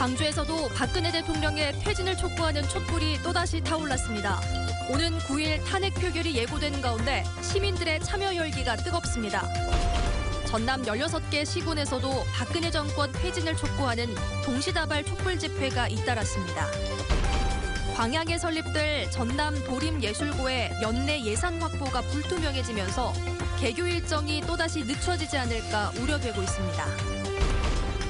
광주에서도 박근혜 대통령의 퇴진을 촉구하는 촛불이 또다시 타올랐습니다. 오는 9일 탄핵 표결이 예고되는 가운데 시민들의 참여 열기가 뜨겁습니다. 전남 16개 시군에서도 박근혜 정권 퇴진을 촉구하는 동시다발 촛불 집회가 잇따랐습니다. 광양에 설립될 전남 도림예술고의 연내 예산 확보가 불투명해지면서 개교 일정이 또다시 늦춰지지 않을까 우려되고 있습니다.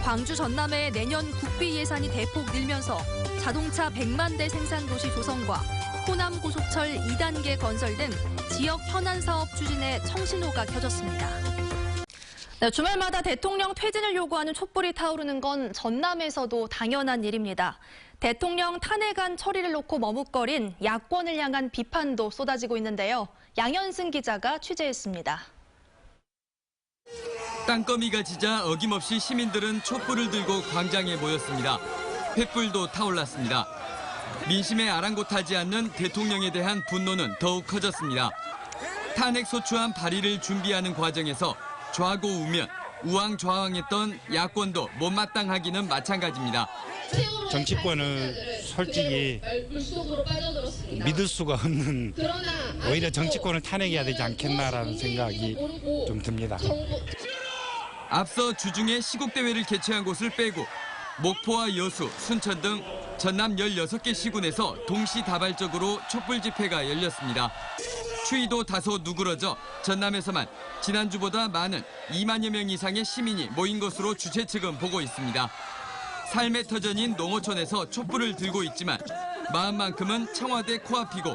광주 전남의 내년 국비 예산이 대폭 늘면서 자동차 100만 대 생산 도시 조성과 호남 고속철 2단계 건설 등 지역 현안 사업 추진에 청신호가 켜졌습니다. 네, 주말마다 대통령 퇴진을 요구하는 촛불이 타오르는 건 전남에서도 당연한 일입니다. 대통령 탄핵안 처리를 놓고 머뭇거린 야권을 향한 비판도 쏟아지고 있는데요. 양현승 기자가 취재했습니다. 땅거미가 지자 어김없이 시민들은 촛불을 들고 광장에 모였습니다. 횃불도 타올랐습니다. 민심에 아랑곳하지 않는 대통령에 대한 분노는 더욱 커졌습니다. 탄핵 소추안 발의를 준비하는 과정에서 좌고우면 우왕좌왕했던 야권도 못마땅하기는 마찬가지입니다. 정치권은 솔직히 믿을 수가 없는, 오히려 정치권을 탄핵해야 되지 않겠나라는 생각이 좀 듭니다. 앞서 주중에 시국대회를 개최한 곳을 빼고 목포와 여수, 순천 등 전남 16개 시군에서 동시다발적으로 촛불 집회가 열렸습니다. 추위도 다소 누그러져 전남에서만 지난주보다 많은 2만여 명 이상의 시민이 모인 것으로 주최 측은 보고 있습니다. 삶의 터전인 농어촌에서 촛불을 들고 있지만 마음만큼은 청와대 코앞이고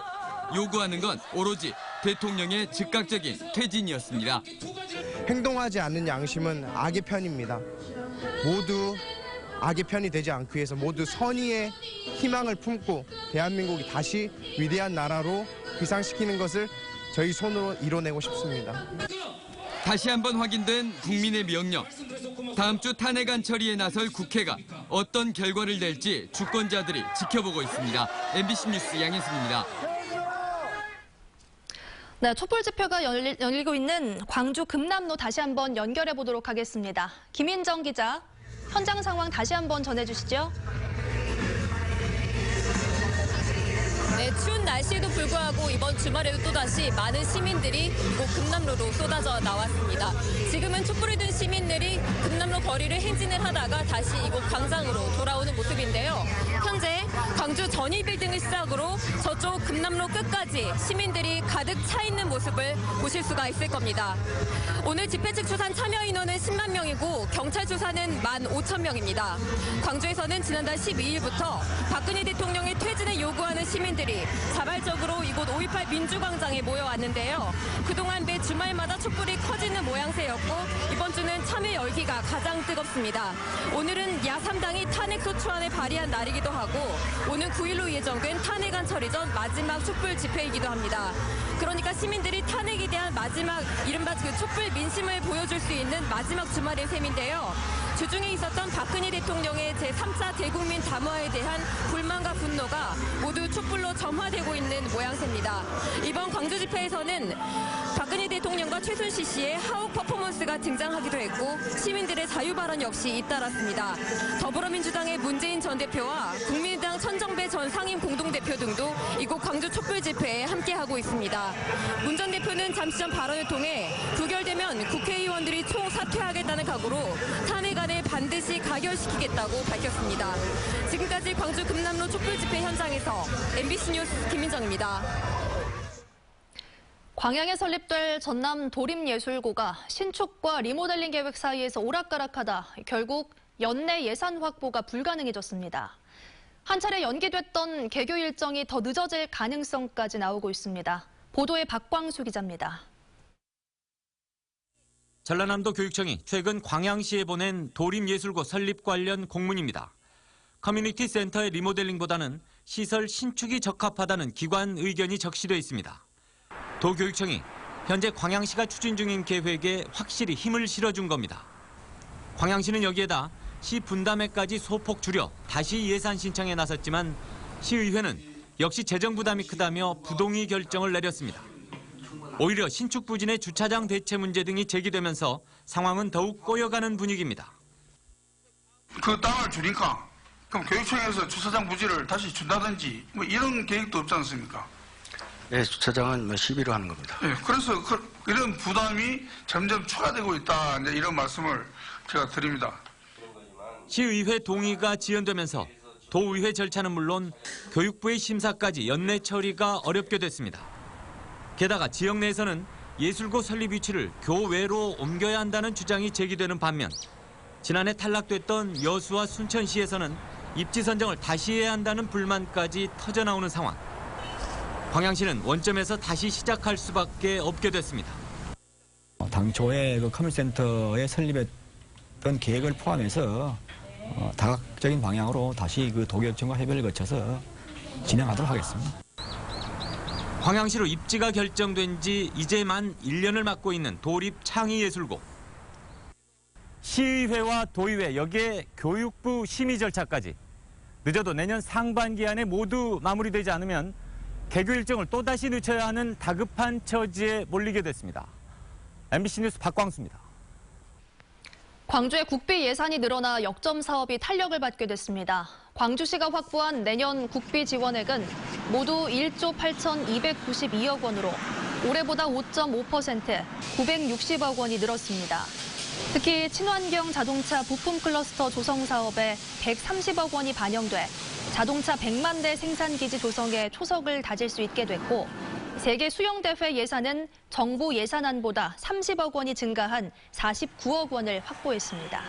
요구하는 건 오로지 대통령의 즉각적인 퇴진이었습니다. 행동하지 않는 양심은 악의 편입니다. 모두 악의 편이 되지 않기 위해서 모두 선의의 희망을 품고 대한민국이 다시 위대한 나라로 비상시키는 것을 저희 손으로 이뤄내고 싶습니다. 다시 한번 확인된 국민의 명령. 다음 주 탄핵안 처리에 나설 국회가 어떤 결과를 낼지 주권자들이 지켜보고 있습니다. MBC 뉴스 양현승입니다. 네, 촛불 집회가 열리고 있는 광주 금남로 다시 한번 연결해 보도록 하겠습니다. 김인정 기자, 현장 상황 다시 한번 전해주시죠. 네, 추운 날씨에도 불구하고 이번 주말에도 또다시 많은 시민들이 이곳 금남로로 쏟아져 나왔습니다. 지금은 촛불을 든 시민들이 금남로 거리를 행진을 하다가 다시 이곳 광장으로 돌아오는 모습인데요. 현재 광주 전일빌딩을 시작으로 저쪽 금남로 끝까지 시민들이 가득 차 있는 모습을 보실 수가 있을 겁니다. 오늘 집회 측 추산 참여 인원은 10만 명이고 경찰 추산은 15,000명입니다. 광주에서는 지난달 12일부터 박근혜 대통령의 퇴진을 요구하는 시민들이 자발적으로 이곳 5.18 민주광장에 모여왔는데요. 그동안 매 주말마다 촛불이 커지는 모양새였고 이번 주는 참여 열기가 가장 뜨겁습니다. 오늘은 야3당이 탄핵 소추안을 발의한 날이기도 하고 오는 9일로 예정된 탄핵안 처리 전 마지막 촛불 집회이기도 합니다. 그러니까 시민들이 탄핵에 대한 마지막 이른바 그 촛불 민심을 보여줄 수 있는 마지막 주말인 셈인데요. 주중에 있었던 박근혜 대통령의 제3차 대국민 담화에 대한 불만과 분노가 모두 촛불로 점화되고 있는 모양새입니다. 이번 광주 집회에서는 박근혜 대통령과 최순실 씨의 하옥 퍼포먼스가 등장하기도 했고 시민들의 자유 발언 역시 잇따랐습니다. 더불어민주당의 문재인 전 대표와 국민의당 천정배 전 상임 공동대표 등도 이곳 광주 촛불 집회에 함께하고 있습니다. 문 전 대표는 잠시 전 발언을 통해 부결되면 국회의원들이 총사퇴하겠다는 각오로 탄핵안을 반드시 가결시키겠다고 밝혔습니다. 지금까지 광주 금남로 촛불 집회 현장에서 MBC 뉴스 김민정입니다. 광양에 설립될 전남 도림예술고가 신축과 리모델링 계획 사이에서 오락가락하다 결국 연내 예산 확보가 불가능해졌습니다. 한 차례 연기됐던 개교 일정이 더 늦어질 가능성까지 나오고 있습니다. 보도에 박광수 기자입니다. 전라남도 교육청이 최근 광양시에 보낸 도림예술고 설립 관련 공문입니다. 커뮤니티 센터의 리모델링보다는 시설 신축이 적합하다는 기관 의견이 적시돼 있습니다. 도교육청이 현재 광양시가 추진 중인 계획에 확실히 힘을 실어준 겁니다. 광양시는 여기에다 시 분담액까지 소폭 줄여 다시 예산 신청에 나섰지만 시의회는 역시 재정 부담이 크다며 부동의 결정을 내렸습니다. 오히려 신축 부진의 주차장 대체 문제 등이 제기되면서 상황은 더욱 꼬여가는 분위기입니다. 그 땅을 주니까 그럼 교육청에서 주차장 부지를 다시 준다든지 뭐 이런 계획도 없지 않습니까? 네, 주차장은 뭐 시비로 하는 겁니다. 네, 그래서 이런 부담이 점점 추가되고 있다. 이제 이런 말씀을 제가 드립니다. 시의회 동의가 지연되면서 도의회 절차는 물론 교육부의 심사까지 연내 처리가 어렵게 됐습니다. 게다가 지역 내에서는 예술고 설립 위치를 교외로 옮겨야 한다는 주장이 제기되는 반면 지난해 탈락됐던 여수와 순천시에서는 입지 선정을 다시 해야 한다는 불만까지 터져나오는 상황. 광양시는 원점에서 다시 시작할 수밖에 없게 됐습니다. 당초에 그 커뮤니티센터에 설립했던 계획을 포함해서 다각적인 방향으로 다시 그 도교육청과 협의를 거쳐서 진행하도록 하겠습니다. 광양시로 입지가 결정된 지 이제 만 1년을 맞고 있는 도립 창의예술고. 시의회와 도의회 여기에 교육부 심의 절차까지 늦어도 내년 상반기 안에 모두 마무리되지 않으면 개교 일정을 또다시 늦춰야 하는 다급한 처지에 몰리게 됐습니다. MBC 뉴스 박광수입니다. 광주의 국비 예산이 늘어나 역점 사업이 탄력을 받게 됐습니다. 광주시가 확보한 내년 국비 지원액은 모두 1조 8,292억 원으로 올해보다 5.5% 960억 원이 늘었습니다. 특히 친환경 자동차 부품 클러스터 조성 사업에 130억 원이 반영돼 자동차 100만 대 생산기지 조성에 초석을 다질 수 있게 됐고 세계 수영대회 예산은 정부 예산안보다 30억 원이 증가한 49억 원을 확보했습니다.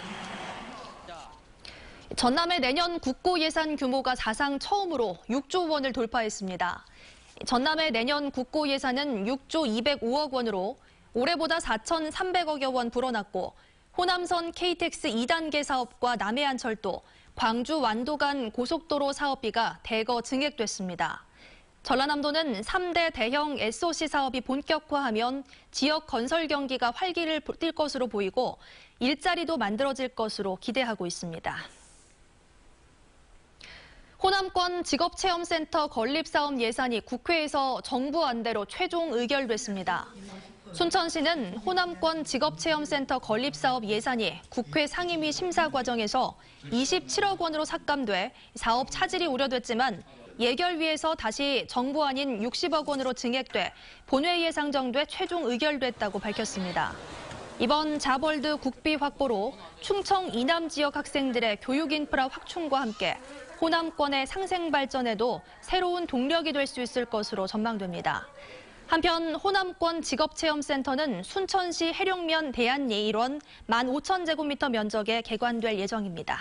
전남의 내년 국고 예산 규모가 사상 처음으로 6조 원을 돌파했습니다. 전남의 내년 국고 예산은 6조 205억 원으로 올해보다 4,300억여 원 불어났고 호남선 KTX 2단계 사업과 남해안철도, 광주 완도 간 고속도로 사업비가 대거 증액됐습니다. 전라남도는 3대 대형 SOC 사업이 본격화하면 지역 건설 경기가 활기를 띨 것으로 보이고 일자리도 만들어질 것으로 기대하고 있습니다. 호남권 직업체험센터 건립사업 예산이 국회에서 정부 안대로 최종 의결됐습니다. 순천시는 호남권 직업체험센터 건립사업 예산이 국회 상임위 심사 과정에서 27억 원으로 삭감돼 사업 차질이 우려됐지만 예결위에서 다시 정부안인 60억 원으로 증액돼 본회의에 상정돼 최종 의결됐다고 밝혔습니다. 이번 자벌드 국비 확보로 충청 이남 지역 학생들의 교육 인프라 확충과 함께 호남권의 상생 발전에도 새로운 동력이 될 수 있을 것으로 전망됩니다. 한편 호남권 직업체험센터는 순천시 해룡면 대안리 일원 15,000제곱미터 면적에 개관될 예정입니다.